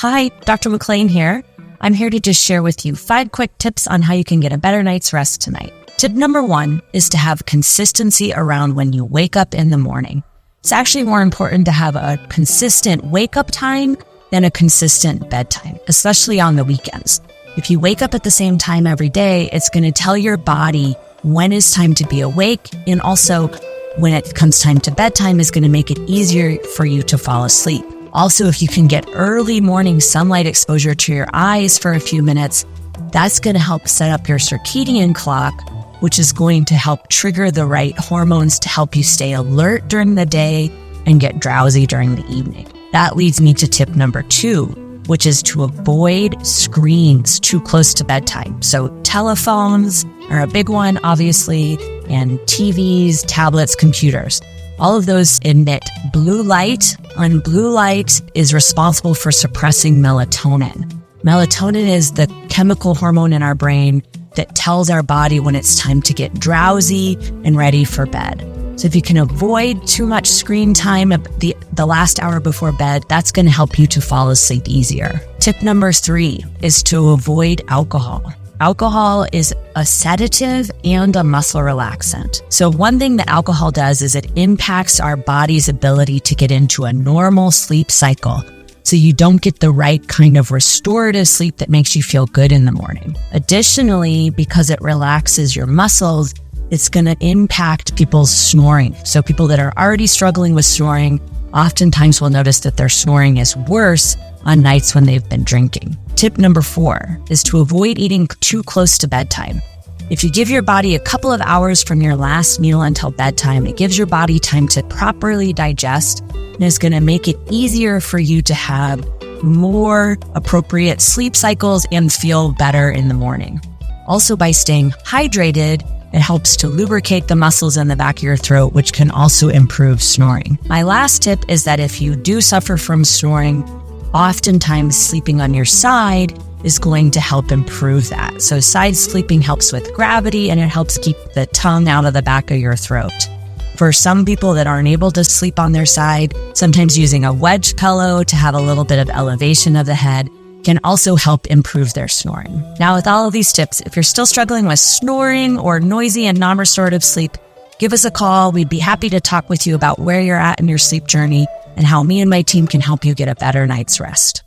Hi, Dr. McLean here. I'm here to just share with you 5 quick tips on how you can get a better night's rest tonight. Tip number 1 is to have consistency around when you wake up in the morning. It's actually more important to have a consistent wake-up time than a consistent bedtime, especially on the weekends. If you wake up at the same time every day, it's going to tell your body when it's time to be awake, and also when it comes time to bedtime is going to make it easier for you to fall asleep. Also, if you can get early morning sunlight exposure to your eyes for a few minutes, that's going to help set up your circadian clock, which is going to help trigger the right hormones to help you stay alert during the day and get drowsy during the evening. That leads me to tip number 2, which is to avoid screens too close to bedtime. So telephones are a big one, obviously, and TVs, tablets, computers. All of those emit blue light, and blue light is responsible for suppressing melatonin. Melatonin is the chemical hormone in our brain that tells our body when it's time to get drowsy and ready for bed. So if you can avoid too much screen time the last hour before bed, that's going to help you to fall asleep easier. Tip number 3 is to avoid alcohol. Alcohol is a sedative and a muscle relaxant. So one thing that alcohol does is it impacts our body's ability to get into a normal sleep cycle. So you don't get the right kind of restorative sleep that makes you feel good in the morning. Additionally, because it relaxes your muscles, it's going to impact people's snoring. So people that are already struggling with snoring, oftentimes will notice that their snoring is worse on nights when they've been drinking. Tip number 4 is to avoid eating too close to bedtime. If you give your body a couple of hours from your last meal until bedtime, it gives your body time to properly digest, and it's going to make it easier for you to have more appropriate sleep cycles and feel better in the morning. Also, by staying hydrated, it helps to lubricate the muscles in the back of your throat, which can also improve snoring. My last tip is that if you do suffer from snoring, oftentimes sleeping on your side is going to help improve that. So side sleeping helps with gravity, and it helps keep the tongue out of the back of your throat. For some people that aren't able to sleep on their side, sometimes using a wedge pillow to have a little bit of elevation of the head can also help improve their snoring. Now, with all of these tips, if you're still struggling with snoring or noisy and non-restorative sleep, give us a call. We'd be happy to talk with you about where you're at in your sleep journey and how me and my team can help you get a better night's rest.